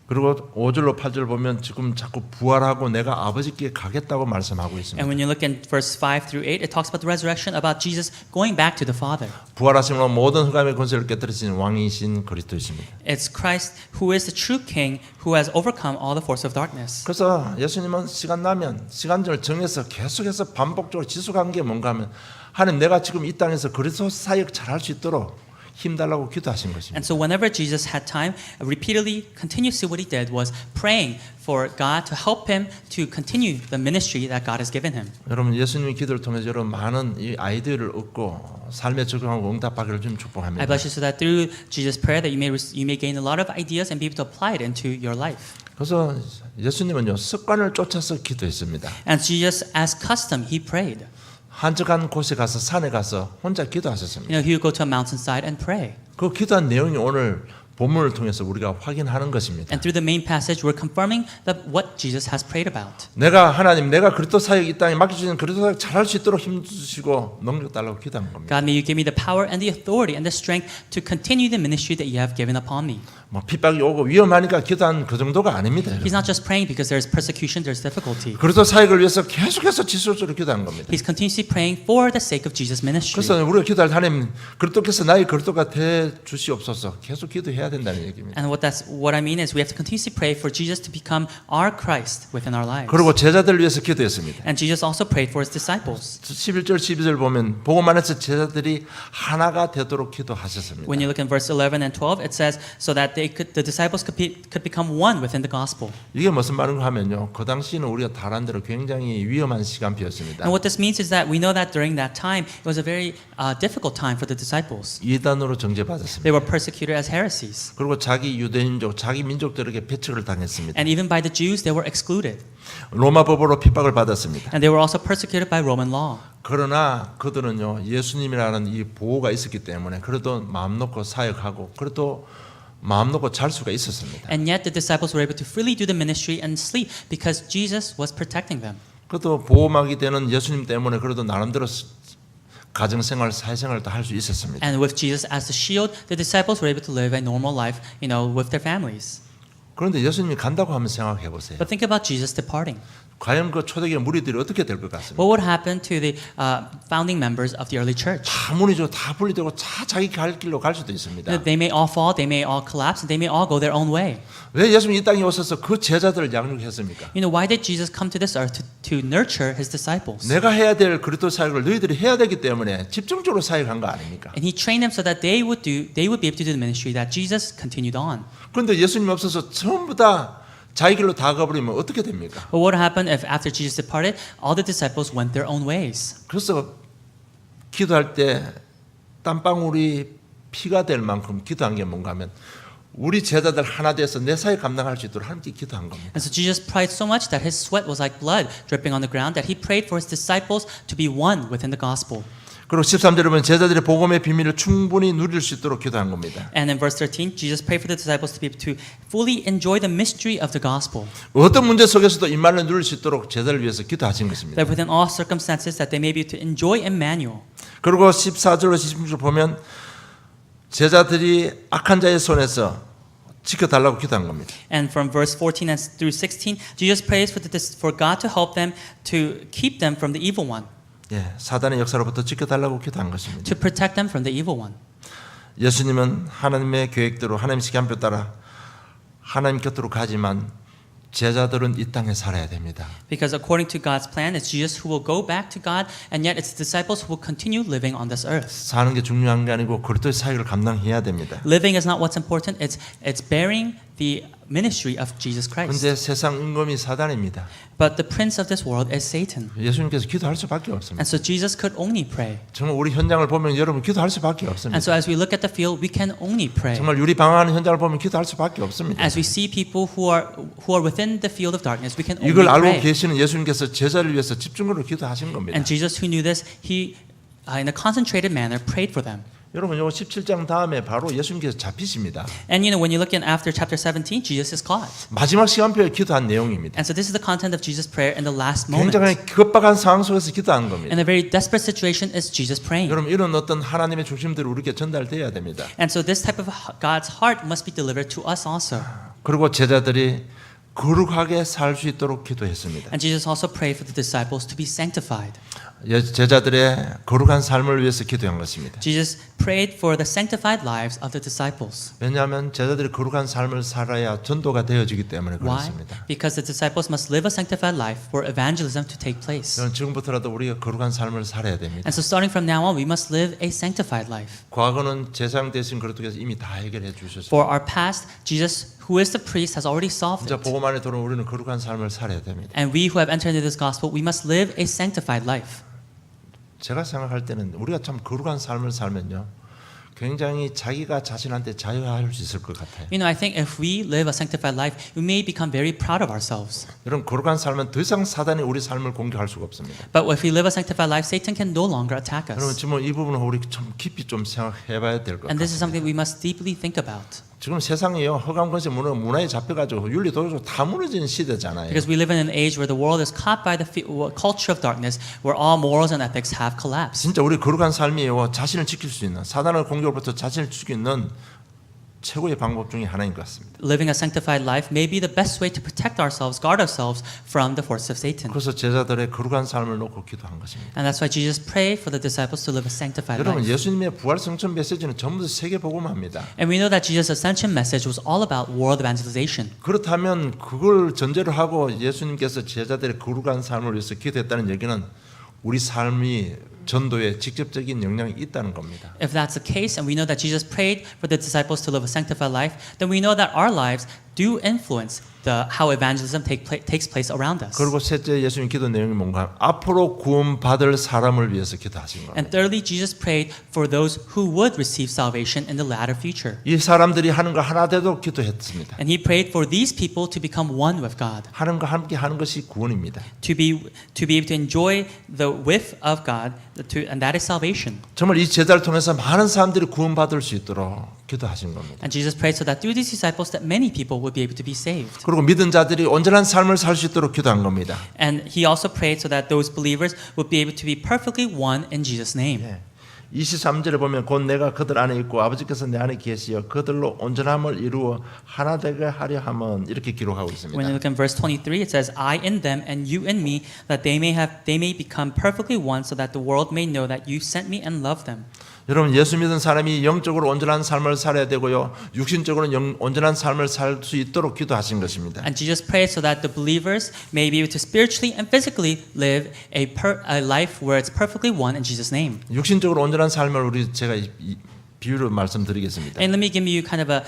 그리고 5절로 8절 보면 지금 자꾸 부활하고 내가 아버지께 가겠다고 말씀하고 있습니다. And when you look in verse 5 through 8, it talks about the resurrection, about Jesus going back to the Father. 부활하심으로 모든 흑암의 권세를 깨뜨리신 왕이신 그리스도이십니다. It's Christ who is the true King who has overcome all the force of darkness. 그래서 예수님은 시간 나면 시간을 정해서 계속해서 반복적으로 지속한 게 뭔가 하면 하나님 내가 지금 이 땅에서 그리스도 사역 잘할 수 있도록 힘달라고 기도하신 것입니다. And so whenever Jesus had time, repeatedly, continuously what he did was praying for God to help him to continue the ministry that God has given him. 여러분 예수님의 기도를 통해서 여러분 많은 이 아이디어를 얻고 삶에 적용하고 응답하기를 좀 축복합니다. I bless you so that through Jesus' prayer that you may gain a lot of ideas and be able to apply it into your life. 그래서 예수님은요 습관을 쫓아서 기도했습니다. And Jesus, as custom, he prayed. 한적한 곳에 가서 산에 가서 혼자 기도하셨습니다. He would go to a mountainside and pray. 그 기도한 내용이 오늘 본문을 통해서 우리가 확인하는 것입니다. And through the main passage, we're confirming what Jesus has prayed about. 내가 하나님 내가 그리스도 사역 이 땅에 맡겨주신 그리스도 사역 잘할 수 있도록 힘 주시고 능력 달라고 기도한 겁니다. God, may you give me the power and the authority and the strength to continue the ministry that you have given upon me. 뭐 핍박이 오고 위험하니까 기도한 그 정도가 아닙니다. He's not just praying because there's persecution, there's difficulty. 그리스도 사역을 위해서 계속해서 지속적으로 기도한 겁니다. He's continuously praying for the sake of Jesus' ministry. 그래서 우리가 기도할 때 하나님 그리스도께서 나의 그리스도가 돼 주시옵소서 계속 기도해야 된다는 얘기입니다. And what I mean is we have to continuously pray for Jesus to become our Christ within our lives. 그리고 제자들을 위해서 기도했습니다. And Jesus also prayed for his disciples. 11절 12절 보면 복음 안에서 제자들이 하나가 되도록 기도하셨습니다. When you look in verse 11 and 12, it says, so that the disciples could become one within the gospel. 이게 무슨 말인가 하면요. 그 당시는 우리가 다른 대로 굉장히 위험한 시간표였습니다. And what this means is that we know that during that time, it was a very difficult time for the disciples. 이단으로 정죄받았습니다. They were persecuted as heresies. 그리고 자기 유대인족, 자기 민족들에게 배척을 당했습니다. And even by the Jews, they were excluded. 로마 법으로 핍박을 받았습니다. And they were also persecuted by Roman law. 그러나 그들은요 예수님이라는 이 보호가 있었기 때문에 그래도 마음 놓고 사역하고 그래도 마음 놓고 잘 수가 있었습니다. And yet the disciples were able to freely do the ministry and sleep because Jesus was protecting them. 그래도 보호막이 되는 예수님 때문에 그래도 나름대로 가정생활, 사회생활도 할 수 있었습니다. And with Jesus as the shield, the disciples were able to live a normal life, with their families. 그런데 예수님이 간다고 하면 생각해 보세요. But think about Jesus departing. 과연 그 초대교회 무리들이 어떻게 될 것 같습니까? What would happen to the founding members of the early church? 다 무리죠. 다 분리되고 다 자기 갈 길로 갈 수도 있습니다. They may all fall, they may all collapse, and they may all go their own way. 왜 예수님이 이 땅에 오셔서 그 제자들을 양육했습니까? Why did Jesus come to this earth to nurture his disciples? 내가 해야 될 그리스도 사역을 너희들이 해야 되기 때문에 집중적으로 사역한 거 아닙니까? And he trained them so that they would be able to do the ministry that Jesus continued on. 그런데 예수님이 없어서 전부 다 자기 길로 다 가버리면 어떻게 됩니까? But what happened if after Jesus departed, all the disciples went their own ways? 그래서 기도할 때 땀방울이 피가 될 만큼 기도한 게 뭔가 하면 우리 제자들 하나 돼서 내 사역 감당할 수 있도록 함께 기도한 겁니다. And so Jesus prayed so much that his sweat was like blood dripping on the ground that he prayed for his disciples to be one within the gospel. 그리고 13절에 보면 제자들의 복음의 비밀을 충분히 누릴 수 있도록 기도한 겁니다. And in verse 13, Jesus prayed for the disciples to be able to fully enjoy the mystery of the gospel. 어떤 문제 속에서도 이 말을 누릴 수 있도록 제자를 위해서 기도하신 것입니다. That within all circumstances that they may be able to enjoy Emmanuel. 그리고 14절로 16절 보면 제자들이 악한 자의 손에서 지켜달라고 기도한 겁니다. And from verse 14 through 16, Jesus prays for God to help them to keep them from the evil one. 예, 사단의 역사로부터 지켜달라고 기도한 것입니다. To protect them from the evil one. 예수님은 하나님의 계획대로 하나님 시간표 따라 하나님 곁으로 가지만 제자들은 이 땅에 살아야 됩니다. Because according to God's plan, it's Jesus who will go back to God, and yet it's the disciples who will continue living on this earth. 사는 게 중요한 게 아니고 그리스도의 사역을 감당해야 됩니다. Living is not what's important; it's bearing the ministry of Jesus Christ. 그런데 세상 임금이 사단입니다. But the prince of this world is Satan. 예수님께서 기도할 수밖에 없습니다. And so Jesus could only pray. 정말 우리 현장을 보면 여러분 기도할 수밖에 없습니다. And so as we look at the field, we can only pray. 정말 유리 방황하는 현장을 보면 기도할 수밖에 없습니다. As we see people who are within the field of darkness, we can only 이걸 알고 pray. 계시는 예수님께서 제자를 위해서 집중적으로 기도하신 겁니다. And Jesus, who knew this, he, in a concentrated manner, prayed for them. 여러분 요 17장 다음에 바로 예수님께서 잡히십니다. And when you look in after chapter 17, Jesus is caught. 마지막 시간표에 기도한 내용입니다. And so this is the content of Jesus' prayer in the last moment. 굉장히 급박한 상황 속에서 기도한 겁니다. In a very desperate situation is Jesus praying. 여러분 이런 어떤 하나님의 중심들이 우리에게 전달돼야 됩니다. And so this type of God's heart must be delivered to us also. 그리고 제자들이 거룩하게 살 수 있도록 기도했습니다. And Jesus also prayed for the disciples to be sanctified. 제자들의 거룩한 삶을 위해서 기도한 것입니다. Jesus prayed for the sanctified lives of the disciples. 왜냐하면 제자들이 거룩한 삶을 살아야 전도가 되어지기 때문에 Why? 그렇습니다. Because the disciples must live a sanctified life for evangelism to take place. 여러분 지금부터라도 우리가 거룩한 삶을 살아야 됩니다. And so starting from now on, we must live a sanctified life. 과거는 제사장 대신 그리스도께서 이미 다 해결해 주셨습니다. For our past, Jesus, who is the priest, has already solved 진짜 it. 복음 안에 들어온 우리는 거룩한 삶을 살아야 됩니다. And we who have entered into this gospel, we must live a sanctified life. 제가 생각할 때는 우리가 참 거룩한 삶을 살면요, 굉장히 자기가 자신한테 자유할 수 있을 것 같아요. I think if we live a sanctified life, we may become very proud of ourselves. 여러분 거룩한 삶은 더 이상 사단이 우리 삶을 공격할 수가 없습니다. But if we live a sanctified life, Satan can no longer attack 여러분 us. 지금 이 부분은 우리 참 깊이 좀 생각해봐야 될 것 And this is 같아요. something we must deeply think about. 지금 세상이요 허감 권세 문화에 잡혀가지고 윤리 도덕 다 무너지는 시대잖아요. Because we live in an age where the world is caught by the culture of darkness, where all morals and ethics have collapsed. 진짜 우리 거룩한 삶이요 자신을 지킬 수 있는 사단의 공격으로부터 자신을 지키는 최고의 방법 중에 하나인 것 같습니다. Living a sanctified life may be the best way to protect ourselves, guard ourselves from the force of Satan. 그래서 제자들의 거룩한 삶을 놓고 기도한 것입니다. And that's why Jesus prayed for the disciples to live a sanctified 여러분 life. 예수님의 부활 성천 메시지는 전부 세계 복음화입니다. And we know that Jesus' ascension message was all about world evangelization. 그렇다면 그걸 전제로 하고 예수님께서 제자들의 거룩한 삶을 위해서 기도했다는 얘기는 우리 삶이 전도에 직접적인 영향이 있다는 겁니다. If that's the case, and we know that Jesus prayed for the disciples to live a sanctified life, then we know that our lives do influence how evangelism takes place around us. 그리고 셋째 예수님 기도 내용이 뭔가 앞으로 구원받을 사람을 위해서 기도하신 겁니다. And thirdly, Jesus prayed for those who would receive salvation in the latter future. 이 사람들이 하는가 하나 되도록 기도했습니다. And he prayed for these people to become one with God, 하는가 함께 하는 것이 구원입니다. to be able to enjoy the with of God, and that is salvation. 정말 이 제자를 통해서 많은 사람들이 구원받을 수 있도록 기도하신 겁니다. And Jesus prayed so that through these disciples that many people would be able to be saved. 그리고 믿은 자들이 온전한 삶을 살 수 있도록 기도한 겁니다. And he also prayed so that those believers would be able to be perfectly one in Jesus' name. 23절에 보면 곧 내가 그들 안에 있고 아버지께서 내 안에 계시어 그들로 온전함을 이루어 하나 되게 하려 함은 이렇게 기록하고 있습니다. When you look in verse 23, it says, "I in them and you in me, that they may become perfectly one, so that the world may know that you sent me and loved them." 여러분 예수 믿은 사람이 영적으로 온전한 삶을 살아야 되고요. 육신적으로는 온전한 삶을 살 수 있도록 기도하신 것입니다. And Jesus prayed so that the believers may be able to spiritually and physically live a life where it's perfectly one in Jesus' name. 육신적으로 온전한 삶을 제가 비유로 말씀드리겠습니다. And let me give you kind of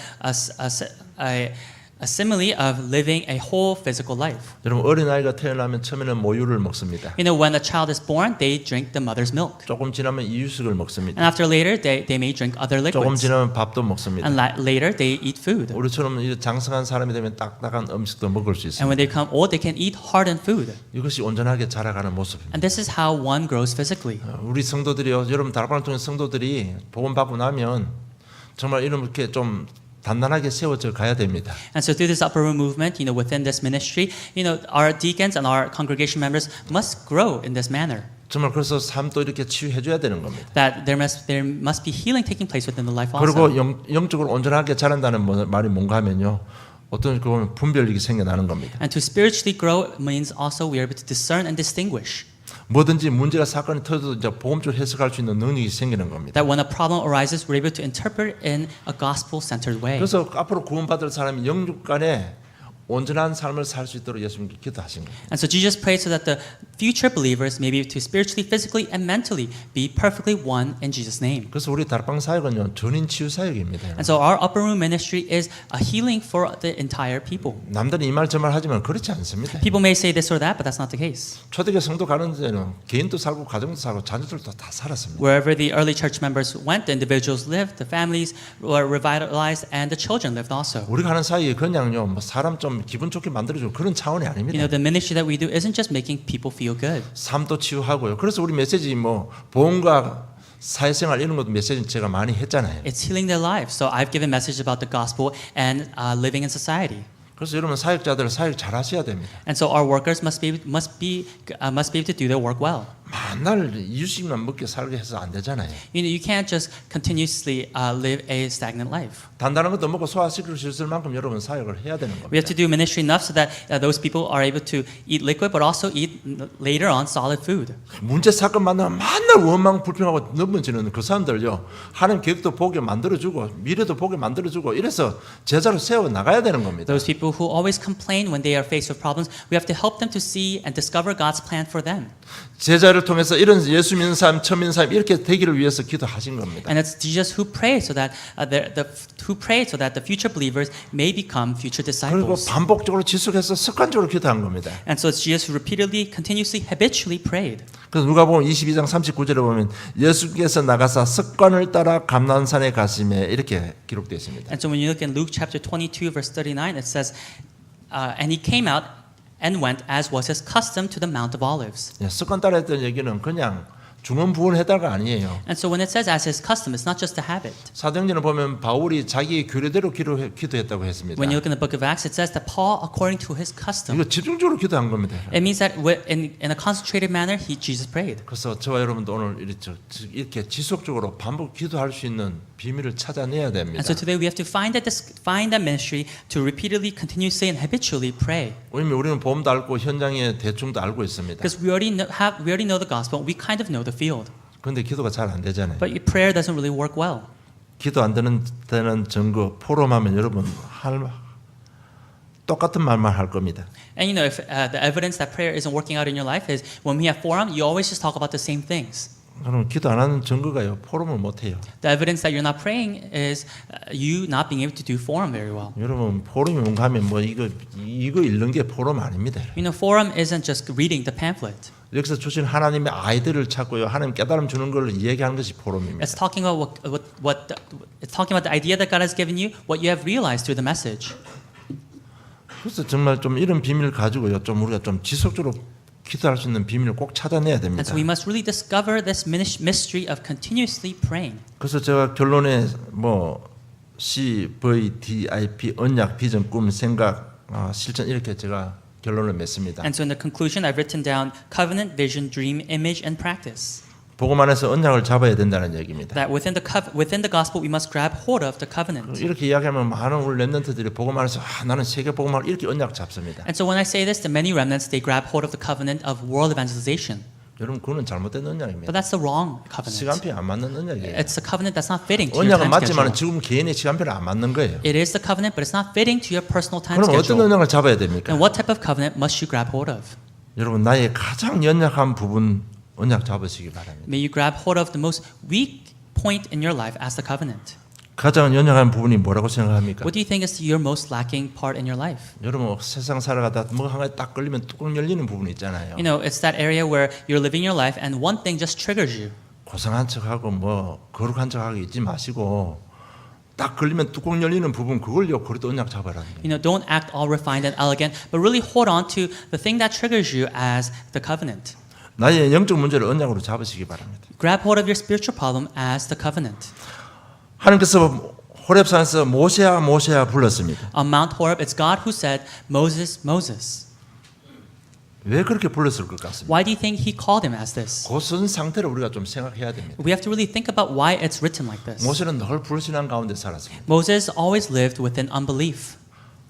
a simile of living a whole physical life. 여러분 어린아이가 태어나면 처음에는 모유를 먹습니다. You know, when a child is born, they drink the mother's milk. 조금 지나면 이유식을 먹습니다. And after later, they may drink other 조금 liquids. 지나면 밥도 먹습니다. And later, they eat food. 우리처럼 이제 장성한 사람이 되면 딱딱한 음식도 먹을 수 And 있습니다. when they become old, they can eat hardened food. 이것이 온전하게 자라가는 모습입니다. And this is how one grows physically. 우리 성도들이요, 여러분 다락방을 통해 성도들이 복음 받고 나면 정말 이렇게 좀 단단하게 세워져 가야 됩니다. And so through this upper room movement, you know, within this ministry, you know, our deacons and our congregation members must grow in this manner. 정말 그래서 삶도 이렇게 치유해 줘야 되는 겁니다. That there must be healing taking place within the life 그리고 also. 영적으로 온전하게 자란다는 말이 뭔가 하면요. 어떤 그건 분별력이 생겨나는 겁니다. And to spiritually grow means also we are able to discern and distinguish. 뭐든지 문제가 사건이 터져도 이제 복음적으로 해석할 수 있는 능력이 생기는 겁니다. That when a problem arises, we're able to interpret in a gospel-centered way. 그래서 앞으로 구원받을 사람이 영육 간에 온전한 삶을 살 수 있도록 예수님께 기도하신 거예요. And so Jesus prayed so that the future believers may be able to spiritually, physically, and mentally be perfectly one in Jesus' name. 그래서 우리 다락방 사역은요 전인 치유 사역입니다. And so our upper room ministry is a healing for the entire people. 남들이 이 말 저 말 하지만 그렇지 않습니다. People may say this or that, but that's not the case. 초대교 성도 가는 데는 개인도 살고 가정도 살고 자녀들도 다 살았습니다. Wherever the early church members went, the individuals lived, the families were revitalized, and the children lived also. 우리가 하는 사역이 그냥요 뭐 사람 좀 기분 좋게 만들어주고 그런 차원이 You know, 아닙니다. the ministry that we do isn't just making people feel good. 삶도 치유하고요. 그래서 우리 메시지 뭐 보험과 사회생활 이런 것도 메시지 제가 많이 했잖아요. It's healing their lives. So I've given message about the gospel and living in society. 그래서 여러분 사역자들 사역 잘 하셔야 됩니다. And so our workers must be able to do their work well. 맨날 이유식만 먹게 살게 해서 안 되잖아요. You know, you can't just continuously live a stagnant life. 단단한 것도 먹고 소화시킬 수 있을 만큼 여러분 사역을 해야 되는 We have 겁니다. to do ministry enough so that those people are able to eat liquid, but also eat later on solid food. 문제 사건 만나면 맨날 원망 불평하고 넘어지는 그 사람들요. 하나님 계획도 보게 만들어주고 미래도 보게 만들어주고 이래서 제자로 세워 나가야 되는 겁니다. Those people who always complain when they are faced with problems, we have to help them to see and discover God's plan for them. 제자를 통해서 이런 예수 믿는 사람, 처음 믿는 사람 이렇게 되기를 위해서 기도하신 겁니다. And it's Jesus who prayed so that the future believers may become future 그리고 disciples. 반복적으로 지속해서 습관적으로 기도한 겁니다. And so it's Jesus who repeatedly, continuously, habitually prayed. 그래서 누가복음 22장 39절에 보면 예수께서 나가사 습관을 따라 감난산에 가시매 이렇게 기록되어 있습니다. And so when you look in Luke chapter 22, verse 39, it says, and he came out and went as was his custom to the Mount of Olives. 습관 따라 했던 얘기는 그냥 중언부언해다가 아니에요. And so when it says as his custom, it's not just a habit. 사도행전을 보면 바울이 자기의 규례대로 기도했다고 했습니다. When you look in the book of Acts, it says that Paul, according to his custom, 이거 집중적으로 기도한 겁니다. it means that in a concentrated manner, Jesus prayed. 그래서 저와 여러분도 오늘 이렇게 지속적으로 반복 기도할 수 있는 비밀을 찾아내야 됩니다. And so today we have to find that ministry to repeatedly, continuously, and habitually pray. 우리는 복음도 알고 현장의 대충도 알고 있습니다. Because we already know the gospel, we kind of know the field. 그런데 기도가 잘 안 되잖아요. But prayer doesn't really work well. 기도 안 되는 증거 포럼하면 여러분 똑같은 말만 할 겁니다. And you know, if the evidence that prayer isn't working out in your life is when we have forum, you always just talk about the same things. 그럼 기도 안 하는 증거가요. 포럼을 못 해요. The evidence that you're not praying is you not being able to do forum very well. 여러분 포럼에 가면 뭐 이거 읽는 게 포럼 아닙니다. You know, forum isn't just reading the pamphlet. 여기서 주신 하나님의 아이디어를 찾고요. 하나님 깨달음 주는 걸 이야기하는 것이 포럼입니다. It's talking about it's talking about the idea that God has given you, what you have realized through the message. 그래서 정말 좀 이런 비밀을 가지고요. 좀 우리가 좀 지속적으로 기도할 수 있는 비밀을 꼭 찾아내야 됩니다. And so we must really discover this mystery of continuously praying. 그래서 제가 결론에 뭐 CVDIP 언약 비전 꿈 생각 실천 이렇게 제가 결론을 맺습니다. And so in the conclusion, I've written down covenant, vision, dream, image, and practice. 복음 안에서 언약을 잡아야 된다는 얘기입니다. That within the gospel, we must grab hold of the covenant. 이렇게 이야기하면 많은 우리 렘넌트들이 복음 안에서 나는 세계 복음을 이렇게 언약 잡습니다. And so when I say this, the many remnants they grab hold of the covenant of world evangelization. 여러분 그거는 잘못된 언약입니다. But that's the wrong covenant. 시간표에 안 맞는 언약이에요. It's a covenant that's not fitting to your 언약은 time 맞지만 schedule. 지금 개인의 시간표는 안 맞는 거예요. It is the covenant, but it's not fitting to your personal time 그럼 어떤 schedule. 언약을 잡아야 됩니까? And what type of covenant must you grab hold of? 여러분 나의 가장 연약한 부분 언약 잡으시기 바랍니다. May you grab hold of the most weak point in your life as the covenant. 가장 연약한 부분이 뭐라고 생각합니까? What do you think is your most lacking part in your life? 여러분 세상 살아가다 뭐 하나에 딱 걸리면 뚜껑 열리는 부분이 있잖아요. You know, it's that area where you're living your life and one thing just triggers you. 고상한 척하고 뭐 거룩한 척하고 있지 마시고 딱 걸리면 뚜껑 열리는 부분 그걸요 그래도 언약 잡아라. You know, don't act all refined and elegant, but really hold on to the thing that triggers you as the covenant. 나의 영적 문제를 언약으로 잡으시기 바랍니다. Grab hold of your spiritual problem as the covenant. 하나님께서 호렙산에서 모세야 모세야 불렀습니다. On Mount Horeb, it's God who said, Moses, Moses. 왜 그렇게 불렀을 것 같습니까? Why do you think he called him as this? 그 선 상태를 우리가 좀 생각해야 됩니다. We have to really think about why it's written like this. 모세는 늘 불신앙 가운데 살았습니다. Moses always lived within unbelief.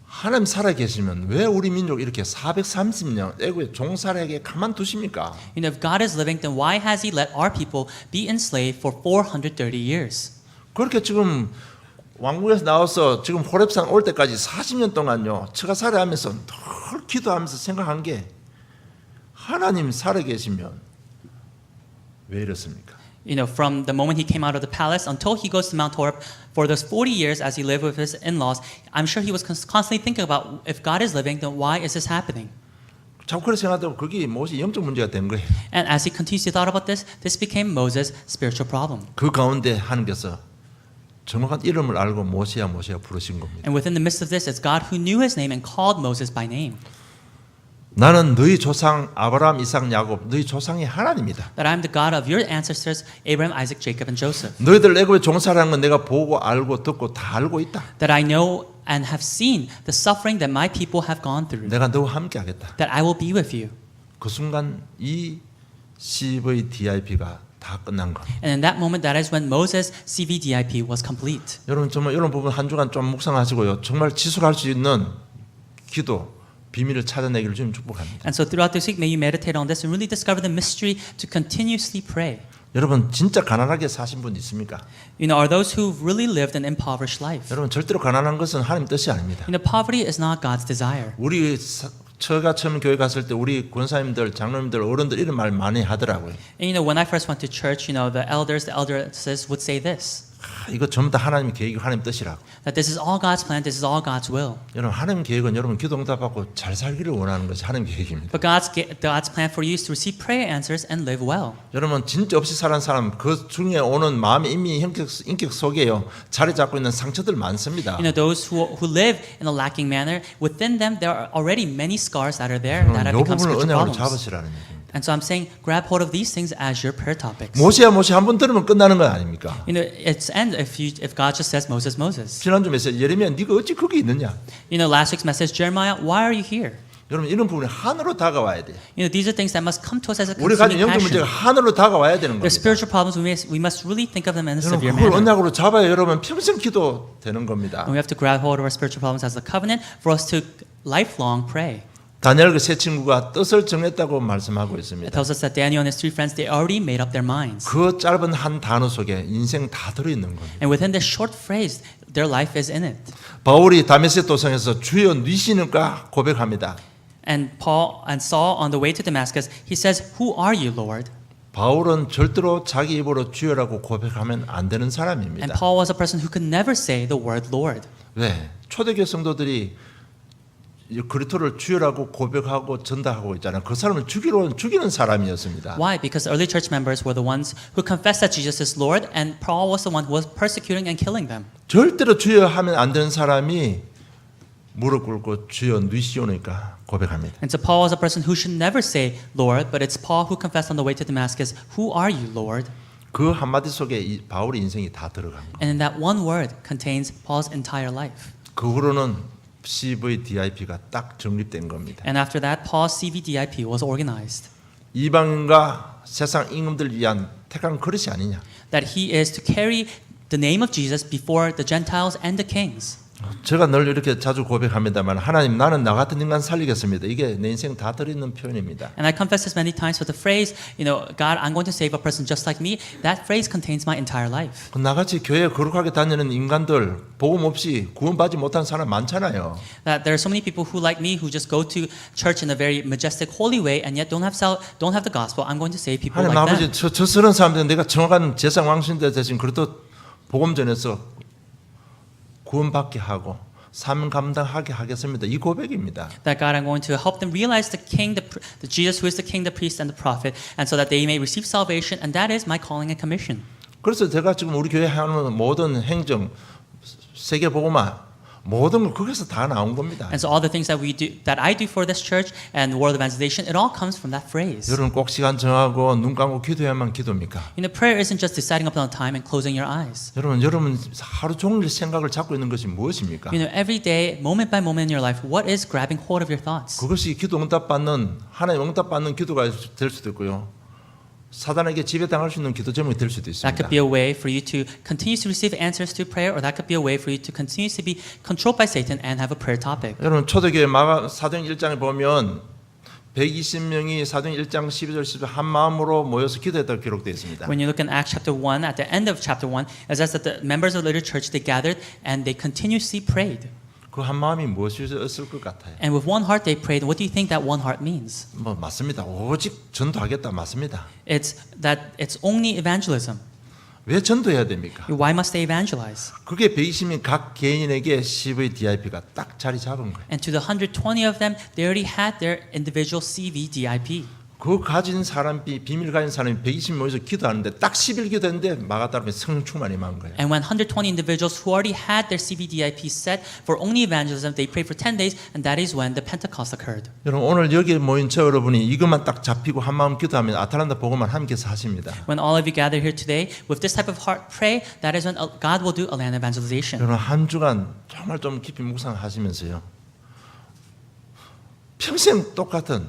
하나님 살아계시면 왜 우리 민족 이렇게 430년 애굽의 종살이에게 가만두십니까? You know, if God is living, then why has he let our people be enslaved for 430 years? 그렇게 지금 왕국에서 나와서 지금 호렙산 올 때까지 40년 동안요 처가살이하면서 늘 기도하면서 생각한 게 하나님 살아계시면 왜 이렇습니까? You know, from the moment he came out of the palace until he goes to Mount Horeb, for those 40 years as he lived with his in-laws, I'm sure he was constantly thinking about if God is living, then why is this happening? 자꾸 그렇게 생각하다 그게 모세 영적 문제가 된 거예요. And as he continuously thought about this became Moses' spiritual problem. 그 가운데 하나님께서 정확한 이름을 알고 모세야 모세야 부르신 겁니다. And within the midst of this, it's God who knew his name and called Moses by name. 나는 너희 조상 아브라함, 이삭, 야곱 너희 조상이 하나님이다. That I am the God of your ancestors, Abraham, Isaac, Jacob, and Joseph. 너희들 애굽에 종살이한 건 내가 보고 알고 듣고 다 알고 있다. That I know and have seen the suffering that my people have gone through. 내가 너와 함께하겠다. That I will be with you. 그 순간 이 CVDIP가 다 끝난 거. And in that moment, that is when Moses' CVDIP was complete. 여러분 정말 이런 부분 한 주간 좀 묵상하시고요. 정말 지속할 수 있는 기도 비밀을 찾아내기를 좀 축복합니다. And so throughout this week, may you meditate on this and really discover the mystery to continuously pray. 여러분 진짜 가난하게 사신 분 있습니까? You know, are those who really lived an impoverished life? 여러분 절대로 가난한 것은 하나님 뜻이 아닙니다. You know, poverty is not God's desire. 우리 처가 처음 교회 갔을 때 우리 권사님들, 장로님들, 어른들 이런 말 많이 하더라고요. And you know, when I first went to church, you know, the elders would say this. 이거 전부 다 하나님 계획이고 하나님 뜻이라고. That this is all God's plan, this is all God's will. 여러분 하나님 계획은 여러분 기도 응답받고 잘 살기를 원하는 것이 하나님 계획입니다. But God's plan for you is to receive prayer answers and live well. 여러분 진짜 없이 살은 사람 그 중에 오는 마음의 인격 속에요 자리 잡고 있는 상처들 많습니다. You know, those who live in a lacking manner, within them there are already many scars that are there that have 이 become 부분을 spiritual 언약으로 problems. 잡으시라는 얘기입니다. And so I'm saying grab hold of these things as your prayer topics. 모세야 모세 한 번 들으면 끝나는 건 아닙니까? You know, it's end if God just says Moses, Moses. 지난주 메시지 예레미야 네가 어찌 거기 있느냐? You know, last week's message, Jeremiah, why are you here? 여러분 이런 부분이 하늘로 다가와야 돼. You know, these are things that must come to us as a 우리 가진 consuming 영적 문제가 passion. 하늘로 다가와야 되는 Their 겁니다. spiritual problems, we must really think of them in a 여러분 severe 그걸 manner. 언약으로 잡아야 여러분 평생 기도 되는 겁니다. And we have to grab hold of our spiritual problems as a covenant for us to lifelong pray. 다니엘 그 세 친구가 뜻을 정했다고 말씀하고 It 있습니다. tells us that Daniel and his three friends, they already made up their minds. 그 짧은 한 단어 속에 인생 다 들어있는 겁니다. And within this short phrase, their life is in it. 바울이 다메섹 도성에서 주여 누이시는가 고백합니다. And Saul on the way to Damascus, he says, "Who are you, Lord?" 바울은 절대로 자기 입으로 주여라고 고백하면 안 되는 And 사람입니다. Paul was a person who could never say the word Lord. 왜? 초대교회 성도들이 이 그리스도를 주여라고 고백하고 전달하고 있잖아요. 그 사람을 죽이는 사람이었습니다. Why? Because early church members were the ones who confessed that Jesus is Lord, and Paul was the one who was persecuting and killing them. 절대로 주여 하면 안 되는 사람이 무릎 꿇고 주여 누이시오니까 고백합니다. And so Paul was a person who should never say Lord, but it's Paul who confessed on the way to Damascus, "Who are you, Lord?" 그 한마디 속에 바울의 인생이 다 들어갑니다. And in that one word contains Paul's entire life. 그 후로는 CVDIP가 딱 정립된 겁니다. And after that, Paul's CVDIP was organized. 이방인과 세상 임금들 위한 택한 그릇이 아니냐. That he is to carry the name of Jesus before the Gentiles and the kings. 제가 늘 이렇게 자주 고백합니다만 하나님 나는 나 같은 인간 살리겠습니다. 이게 내 인생 다 들어있는 표현입니다. And I confess this many times with the phrase, God, I'm going to save a person just like me. That phrase contains my entire life. 나같이 교회에 거룩하게 다니는 인간들 복음 없이 구원받지 못한 사람 많잖아요. That there are so many people who, like me, who just go to church in a very majestic, holy way, and yet don't have the gospel. I'm going to save people 하나님 like 아버지 that. 저 서른 사람들 내가 정확한 제상 왕신대 대신 그래도 복음 전해서 구원받게 하고 삶 감당하게 하겠습니다. 이 고백입니다. That God, I'm going to help them realize the King, the Jesus who is the King, the priest, and the prophet, and so that they may receive salvation. And that is my calling and commission. 그래서 제가 지금 우리 교회 하는 모든 행정, 세계 복음화 모든 거 거기서 다 나온 겁니다. And so all the things that I do for this church and world evangelization, it all comes from that phrase. 여러분 꼭 시간 정하고 눈 감고 기도해야만 기도입니까? Prayer isn't just deciding upon a time and closing your eyes. 여러분 하루 종일 생각을 잡고 있는 것이 무엇입니까? Every day, moment by moment in your life, what is grabbing hold of your thoughts? 그것이 기도 응답 받는 하나님 응답 받는 기도가 될 수도 있고요. 사단에게 지배당할 수 있는 기도 제목이 될 수도 That 있습니다. could be a way for you to continue to receive answers to prayer, or that could be a way for you to continue to be controlled by Satan and have a prayer topic. 여러분 초대교회 사도행 1장에 보면 120명이 사도행 1장 12절 10절 한 마음으로 모여서 기도했다고 기록되어 있습니다. When you look in Acts chapter 1, at the end of chapter 1, it says that the members of the little church, they gathered and they continuously prayed. 그 한 마음이 무엇이었을 것 같아요? And with one heart they prayed. What do you think that one heart means? 뭐 맞습니다. 오직 전도하겠다 맞습니다. It's that it's only evangelism. 왜 전도해야 됩니까? Why must they evangelize? 그게 120인 각 개인에게 CVDIP가 딱 자리 잡은 거예요. And to the 120 of them, they already had their individual CVDIP. 그 가진 사람이 비밀 가진 사람이 120 모여서 기도하는데 딱 10일 기도했는데 마가다락에 성령 충만이 임한 거예요. And when 120 individuals who already had their CVDIP set for only evangelism, they prayed for 10 days, and that is when the Pentecost occurred. 여러분 오늘 여기 모인 저 여러분이 이것만 딱 잡히고 한 마음 기도하면 아틀란타 복음만 함께서 하십니다. When all of you gather here today with this type of heart pray, that is when God will do a land evangelization. 여러분 한 주간 정말 좀 깊이 묵상하시면서요. 평생 똑같은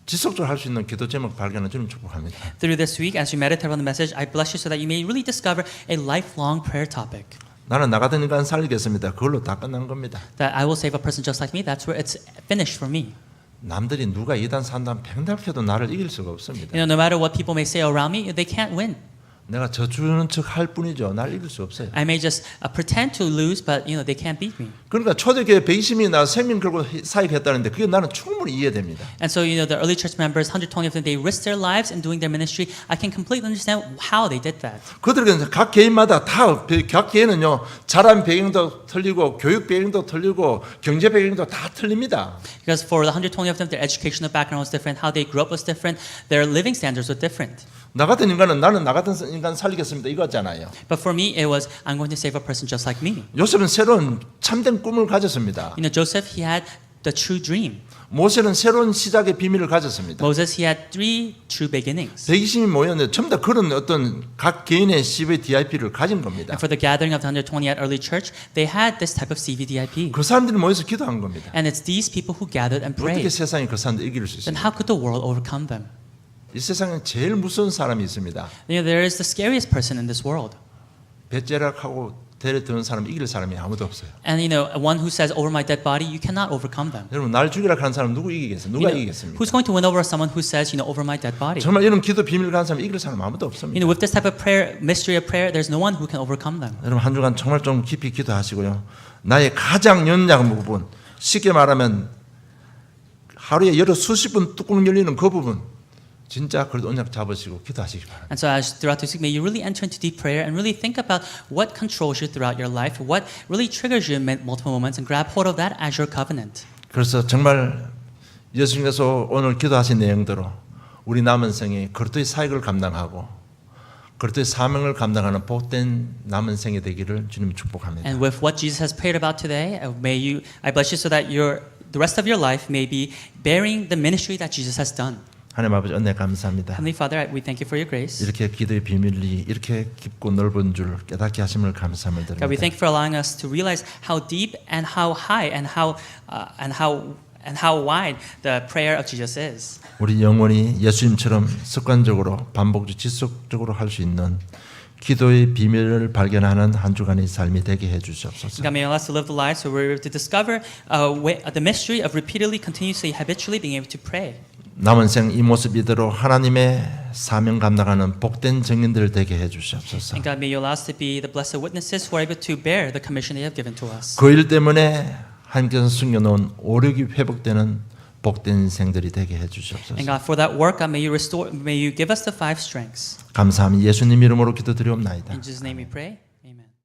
지속적으로 할 수 있는 기도 제목 발견을 주님 축복합니다. Through this week, as you meditate on the message, I bless you so that you may really discover a lifelong prayer topic. 나는 나 같은 인간 살리겠습니다. 그걸로 다 끝난 겁니다. That I will save a person just like me, that's where it's finished for me. 남들이 누가 이단 산단 팽달펴도 나를 이길 수가 없습니다. No matter what people may say around me, they can't win. 내가 져주는 척 할 뿐이죠. 날 이길 수 없어요. I may just pretend to lose, but they can't beat me. 그러니까 초대교회 120명이 나 생명 걸고 사역했다는데 그게 나는 충분히 이해됩니다. And so the early church members, 120 of them, they risked their lives in doing their ministry. I can completely understand how they did that. 그들은 각 개인마다 각 개인은요 자란 배경도 틀리고 교육 배경도 틀리고 경제 배경도 다 틀립니다. Because for the 120 of them, their educational background was different, how they grew up was different, their living standards were different. 나 같은 인간은 나는 나 같은 인간 살리겠습니다 이거잖아요. But for me, it was I'm going to save a person just like me. 요셉은 새로운 참된 꿈을 가졌습니다. Joseph, he had the true dream. 모세는 새로운 시작의 비밀을 가졌습니다. Moses, he had 3 true beginnings. 120이 모였는데 전부 다 그런 어떤 각 개인의 CVDIP를 가진 겁니다. And for the gathering of the 120 at early church, they had this type of CVDIP. 그 사람들이 모여서 기도한 겁니다. And it's these people who gathered and 어떻게 prayed. 세상이 그 사람들 이길 수 Then 있습니까? how could the world overcome them? 이 세상에 제일 무서운 사람이 있습니다. You know, there is the scariest person in this world. 배째락하고 데려드는 사람 이길 사람이 아무도 없어요. And you know, one who says, over my dead body, you cannot overcome them. 여러분 날 죽이라 하는 사람 누구 이기겠어요? 누가 이기겠습니까? Who's going to win over someone who says, you know, over my dead body? 정말 이런 기도 비밀 가는 사람 이길 사람 아무도 You 없습니다. know, with this type of prayer, mystery of prayer, there's no one who can overcome them. 여러분 한 주간 정말 좀 깊이 기도하시고요. 나의 가장 연약한 부분, 쉽게 말하면 하루에 여러 수십 분 뚜껑 열리는 그 부분 진짜 그래도 언약 잡으시고 기도하시기 바랍니다. And so as throughout this week, may you really enter into deep prayer and really think about what controls you throughout your life, what really triggers you in multiple moments, and grab hold of that as your covenant. 그래서 정말 예수님께서 오늘 기도하신 내용대로 우리 남은 생에 그리스도의 사역을 감당하고 그리스도의 사명을 감당하는 복된 남은 생이 되기를 주님 축복합니다. And with what Jesus has prayed about today, may you, I bless you so that the rest of your life may be bearing the ministry that Jesus has done. 하나님 아버지 은혜 감사합니다. Heavenly Father, we thank you for your grace. 이렇게 기도의 비밀이 이렇게 깊고 넓은 줄 깨닫게 하심을 감사함을 God, we 드립니다. thank you for allowing us to realize how deep and how high and how wide the prayer of Jesus is. 우리 영혼이 예수님처럼 습관적으로 반복적으로 지속적으로 할 수 있는 기도의 비밀을 발견하는 한 주간의 삶이 되게 해 주시옵소서. God, may allow us to live the lives where we're able to discover the mystery of repeatedly, continuously, habitually being able to pray. 남은 생 이 모습 이대로 하나님의 사명 감당하는 복된 증인들 되게 해 주시옵소서. And God, may you allow us to be the blessed witnesses who are able to bear the commission they have given to us. 그 일 때문에 하나님께서 숨겨놓은 오력이 회복되는 복된 인생들이 되게 해 주시옵소서. And God, for that work, God, may you give us the 5 strengths. 감사합니다. 예수님 이름으로 기도드리옵나이다. In Jesus' name we pray.